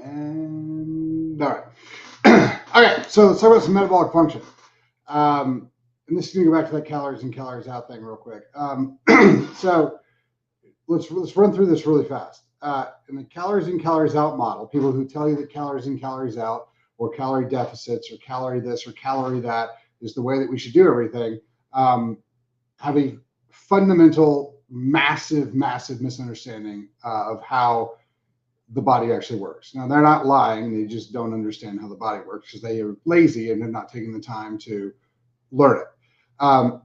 And all right. Okay, so let's talk about some metabolic function. And this is going to go back to that calories in, calories out thing real quick. So let's run through this really fast. In the calories in, calories out model, people who tell you that calories in, calories out, or calorie deficits, or calorie this, or calorie that is the way that we should do everything, have a fundamental, massive misunderstanding of how the body actually works. Now, they're not lying. They just don't understand how the body works because they are lazy and they're not taking the time to learn it.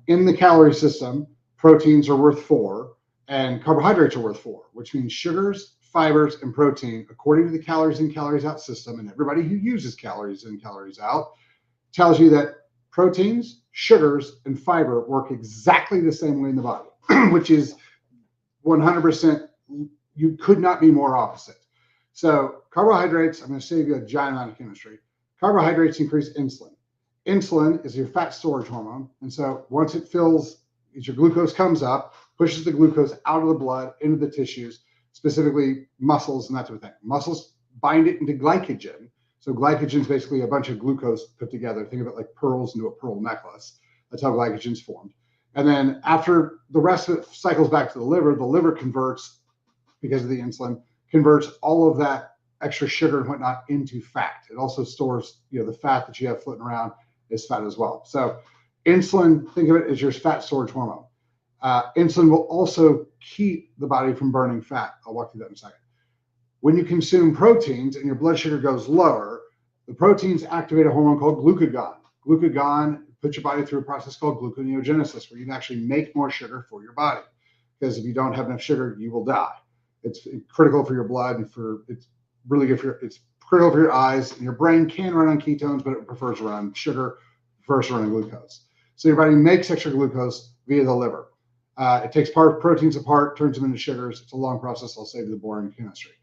In the calorie system, proteins are worth 4 and carbohydrates are worth 4, which means sugars, fibers, and protein, according to the calories in, calories out system, and everybody who uses calories in, calories out tells you that proteins, sugars, and fiber work exactly the same way in the body, which is 100%, you could not be more opposite. So carbohydrates, I'm going to save you a giant amount of chemistry. Carbohydrates increase insulin. Insulin is your fat storage hormone. And so once it fills, as your glucose comes up, pushes the glucose out of the blood into the tissues, specifically muscles and that sort of thing. Muscles bind it into glycogen. So glycogen is basically a bunch of glucose put together. Think of it like pearls into a pearl necklace. That's how glycogen is formed. And then after the rest of it cycles back to the liver converts, because of the insulin, converts all of that extra sugar and whatnot into fat. It also stores, the fat that you have floating around is fat as well. So insulin, think of it as your fat storage hormone. Insulin will also keep the body from burning fat. I'll walk through that in a second. When you consume proteins and your blood sugar goes lower, the proteins activate a hormone called glucagon. Glucagon puts your body through a process called gluconeogenesis, where you can actually make more sugar for your body. Because if you don't have enough sugar, you will die. It's critical for your blood and it's really good it's critical for your eyes. And your brain can run on ketones, but it prefers to run on sugar, prefers to run on glucose. So your body makes extra glucose via the liver. It takes proteins apart, turns them into sugars. It's a long process. I'll save you the boring chemistry.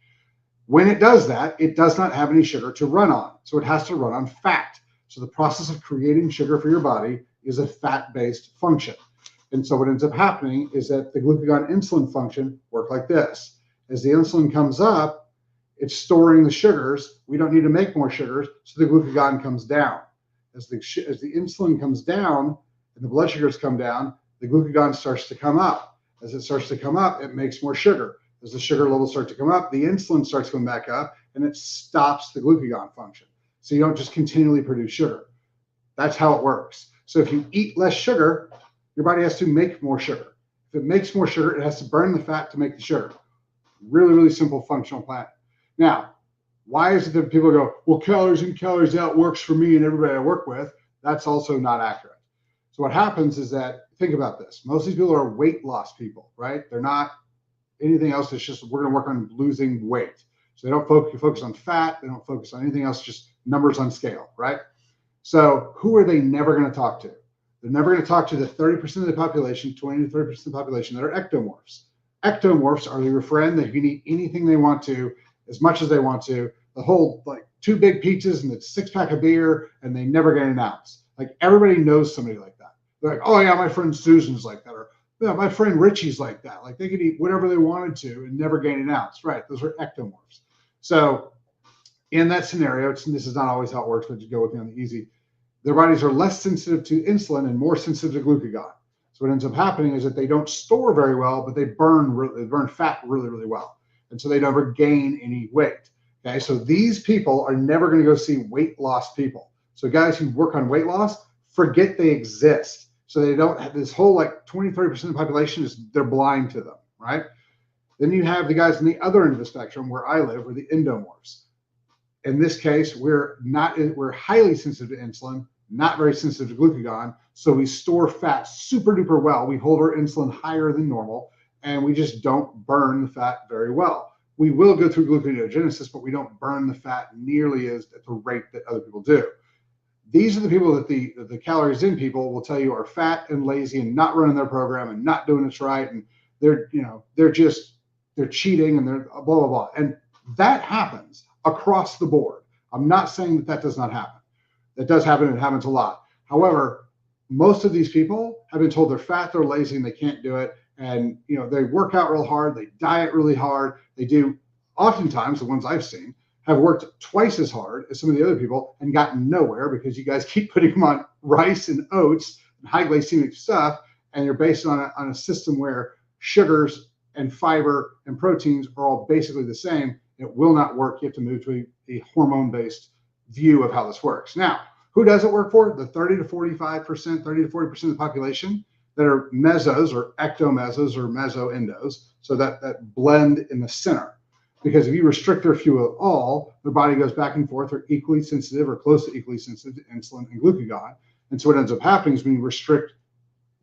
When it does that, it does not have any sugar to run on. So it has to run on fat. So the process of creating sugar for your body is a fat-based function. And so what ends up happening is that the glucagon insulin function work like this. As the insulin comes up, it's storing the sugars. We don't need to make more sugars, so the glucagon comes down. As the insulin comes down and the blood sugars come down, the glucagon starts to come up. As it starts to come up, it makes more sugar. As the sugar levels start to come up, the insulin starts going back up, and it stops the glucagon function. So you don't just continually produce sugar. That's how it works. So if you eat less sugar, your body has to make more sugar. If it makes more sugar, it has to burn the fat to make the sugar. Really simple functional plan. Now, why is it that people go, well, calories in, calories out works for me and everybody I work with? That's also not accurate. So what happens is that, think about this. Most of these people are weight loss people, right? They're not anything else. It's just we're going to work on losing weight. So they don't focus on fat. They don't focus on anything else, just numbers on scale, right? So who are they never going to talk to? They're never going to talk to the 30% of the population, 20 to 30% of the population that are ectomorphs. Ectomorphs are your friend that can eat anything they want to, as much as they want to. The whole, like 2 big pizzas and a 6-pack of beer, and they never get an ounce. Like everybody knows somebody like that. They're like, oh yeah, my friend Susan's like that, or yeah, my friend Richie's like that. Like they could eat whatever they wanted to and never gain an ounce. Right? Those are ectomorphs. So in that scenario, this is not always how it works, but you go with me on the easy. Their bodies are less sensitive to insulin and more sensitive to glucagon. So what ends up happening is that they don't store very well, but they burn fat really well. And so they never gain any weight. Okay, so these people are never going to go see weight loss people. So guys who work on weight loss, forget they exist. So they don't have this whole like 20, 30% of the population they're blind to them, right? Then you have the guys on the other end of the spectrum where I live, where the endomorphs. In this case, we're highly sensitive to insulin, not very sensitive to glucagon. So we store fat super duper well. We hold our insulin higher than normal, and we just don't burn the fat very well. We will go through gluconeogenesis, but we don't burn the fat nearly at the rate that other people do. These are the people that the calories in people will tell you are fat and lazy and not running their program and not doing it right. And they're cheating and they're blah, blah, blah. And that happens across the board. I'm not saying that does not happen. That does happen. It happens a lot. However, most of these people have been told they're fat, they're lazy, and they can't do it. And, they work out real hard. They diet really hard. They do, oftentimes, the ones I've seen, have worked twice as hard as some of the other people and gotten nowhere because you guys keep putting them on rice and oats and high glycemic stuff, and you're based on a system where sugars and fiber and proteins are all basically the same. It will not work. You have to move to a hormone-based view of how this works. Now, who does it work for? The 30 to 45%, 30 to 40% of the population that are mesos or ectomesos or mesoendos, so that blend in the center. Because if you restrict their fuel at all, their body goes back and forth. They're equally sensitive or close to equally sensitive to insulin and glucagon. And so what ends up happening is when you restrict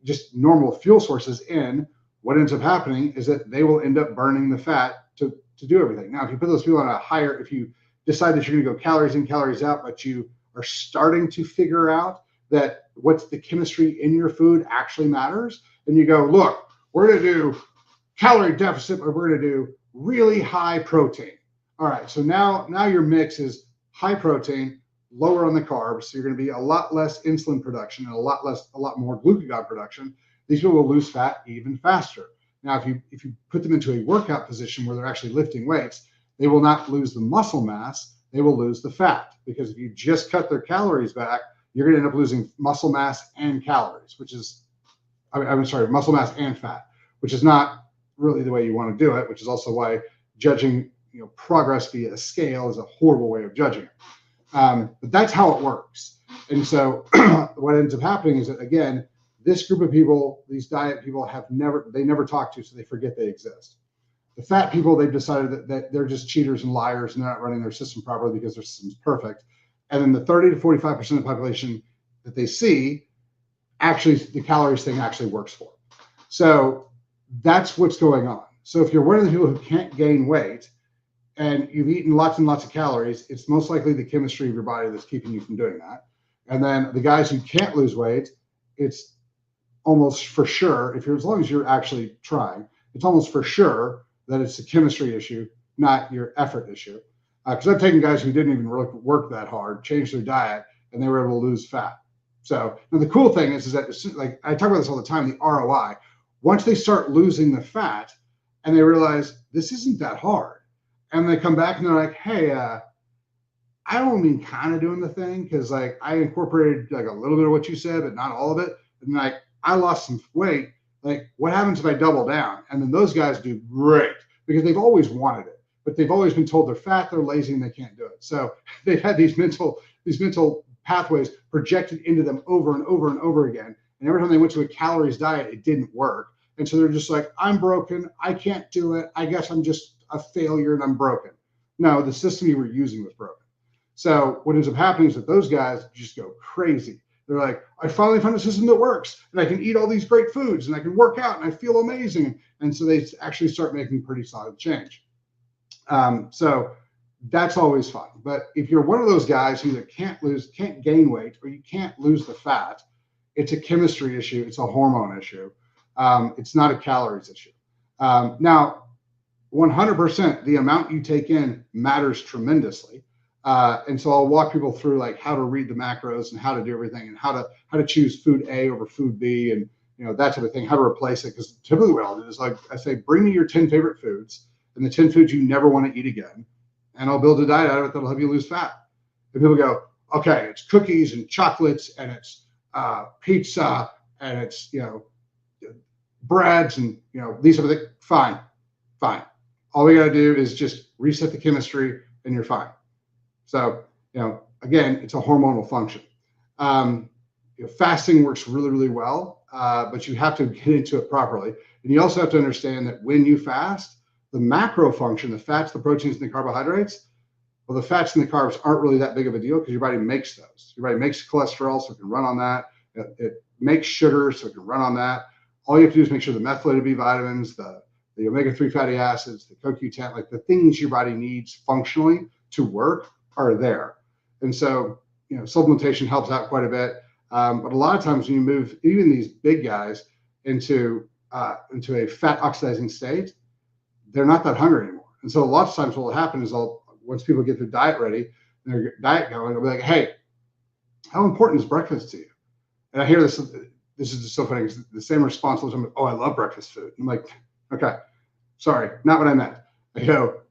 just normal fuel sources in, what ends up happening is that they will end up burning the fat to do everything. Now, if you put those people on a higher, if you decide that you're going to go calories in, calories out, but you are starting to figure out that what's the chemistry in your food actually matters, and you go, look, we're going to do calorie deficit, but we're going to do really high protein. All right, so now your mix is high protein, lower on the carbs, so you're going to be a lot less insulin production and a lot more glucagon production. These people will lose fat even faster. Now, if you put them into a workout position where they're actually lifting weights, they will not lose the muscle mass, they will lose the fat, because if you just cut their calories back, you're going to end up losing muscle mass and calories, which is, muscle mass and fat, which is not really the way you want to do it, which is also why judging progress via a scale is a horrible way of judging it. But that's how it works. And so what ends up happening is that, again, this group of people, these diet people, they never talk to, so they forget they exist. The fat people, they've decided that they're just cheaters and liars and they're not running their system properly because their system's perfect. And then the 30 to 45% of the population that they see, actually, the calories thing actually works for. So that's what's going on. So if you're one of the people who can't gain weight and you've eaten lots and lots of calories, it's most likely the chemistry of your body that's keeping you from doing that. And then the guys who can't lose weight, it's almost for sure, as long as you're actually trying, it's almost for sure that it's a chemistry issue, not your effort issue. Because I've taken guys who didn't even work that hard, changed their diet, and they were able to lose fat. So now the cool thing is that, like I talk about this all the time, the ROI. Once they start losing the fat and they realize this isn't that hard, and they come back and they're like, hey, I don't mean kind of doing the thing, because like I incorporated like a little bit of what you said, but not all of it. And like I lost some weight. Like, what happens if I double down? And then those guys do great because they've always wanted it, but they've always been told they're fat, they're lazy, and they can't do it. So they've had these mental pathways projected into them over and over and over again. And every time they went to a calories diet, it didn't work. And so they're just like, I'm broken. I can't do it. I guess I'm just a failure and I'm broken. No, the system you were using was broken. So what ends up happening is that those guys just go crazy. They're like, I finally found a system that works, and I can eat all these great foods, and I can work out, and I feel amazing. And so they actually start making pretty solid change. So that's always fun. But if you're one of those guys who either can't gain weight, or you can't lose the fat, it's a chemistry issue. It's a hormone issue. It's not a calories issue. Now, 100%, the amount you take in matters tremendously. And so I'll walk people through like how to read the macros and how to do everything, and how to choose food A over food B, and that type of thing, how to replace it. Because typically what I'll do is, like I say, bring me your 10 favorite foods and the 10 foods you never want to eat again, and I'll build a diet out of it that'll help you lose fat. And people go, okay, it's cookies and chocolates and it's pizza and it's breads and these sort of things. Fine. All we got to do is just reset the chemistry and you're fine. So, again, it's a hormonal function. Fasting works really, really well, but you have to get into it properly. And you also have to understand that when you fast, the macro function, the fats, the proteins, and the carbohydrates, well, the fats and the carbs aren't really that big of a deal because your body makes those. Your body makes cholesterol, so it can run on that. It makes sugar, so it can run on that. All you have to do is make sure the methylated B vitamins, the omega-3 fatty acids, the CoQ10, like the things your body needs functionally to work, are there. And so, supplementation helps out quite a bit. But a lot of times when you move even these big guys into a fat oxidizing state, they're not that hungry anymore. And so a lot of times what will happen is once people get their diet ready and their diet going, they'll be like, hey, how important is breakfast to you? And I hear this is just so funny, because the same response was, oh, I love breakfast food. I'm like, okay, sorry, not what I meant. I go,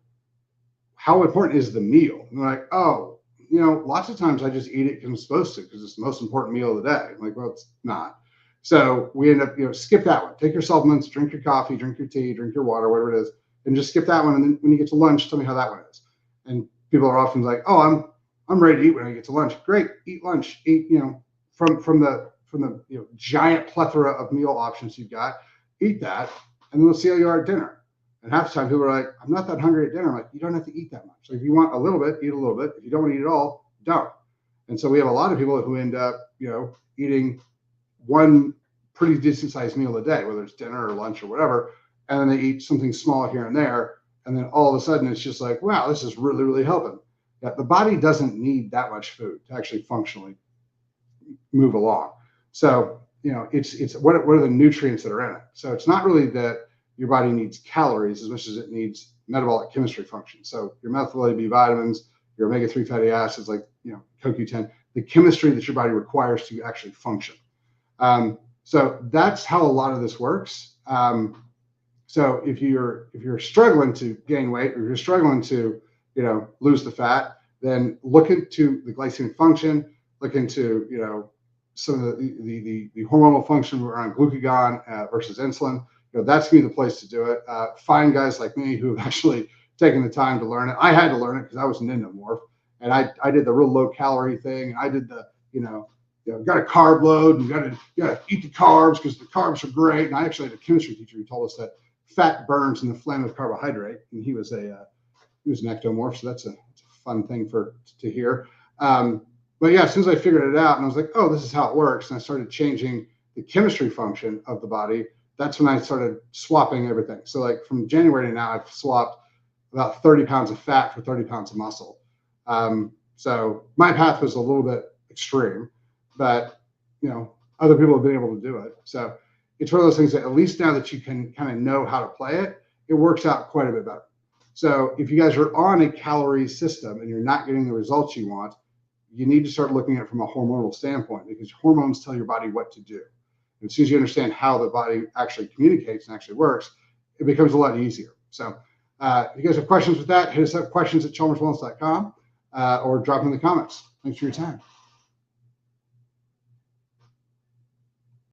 how important is the meal? And they're like, oh, lots of times I just eat it because I'm supposed to, because it's the most important meal of the day. I'm like, well, it's not. So we end up, skip that one. Take your supplements, drink your coffee, drink your tea, drink your water, whatever it is, and just skip that one. And then when you get to lunch, tell me how that one is. And people are often like, oh, I'm ready to eat when I get to lunch. Great, eat lunch. Eat, from the giant plethora of meal options you've got. Eat that, and then we'll see how you are at dinner. And half the time people are like, I'm not that hungry at dinner. I'm like, you don't have to eat that much. So if you want a little bit, eat a little bit. If you don't want to eat it all, don't. And so we have a lot of people who end up, eating one pretty decent sized meal a day, whether it's dinner or lunch or whatever, and then they eat something small here and there. And then all of a sudden it's just like, wow, this is really, really helping. Yeah, the body doesn't need that much food to actually functionally move along. So, it's what are the nutrients that are in it? So it's not really that your body needs calories as much as it needs metabolic chemistry function. So your methylated B vitamins, your omega-3 fatty acids like CoQ10, the chemistry that your body requires to actually function. So that's how a lot of this works. So if you're struggling to gain weight, or you're struggling to lose the fat, then look into the glycemic function. Look into some of the hormonal function around glucagon versus insulin. That's gonna be the place to do it. Find guys like me who have actually taken the time to learn it. I had to learn it because I was an endomorph, and I did the real low calorie thing. I did the got a carb load and got to eat the carbs because the carbs are great. And I actually had a chemistry teacher who told us that fat burns in the flame of carbohydrate, and he was an ectomorph, so that's a fun thing to hear. But yeah, as soon as I figured it out and I was like, oh, this is how it works, and I started changing the chemistry function of the body, that's when I started swapping everything. So like from January to now, I've swapped about 30 pounds of fat for 30 pounds of muscle. So my path was a little bit extreme, but other people have been able to do it. So it's one of those things that at least now that you can kind of know how to play it, it works out quite a bit better. So if you guys are on a calorie system and you're not getting the results you want, you need to start looking at it from a hormonal standpoint, because hormones tell your body what to do. And as soon as you understand how the body actually communicates and actually works, it becomes a lot easier. So if you guys have questions with that, hit us up, questions@chalmerswellness.com, or drop them in the comments. Thanks for your time.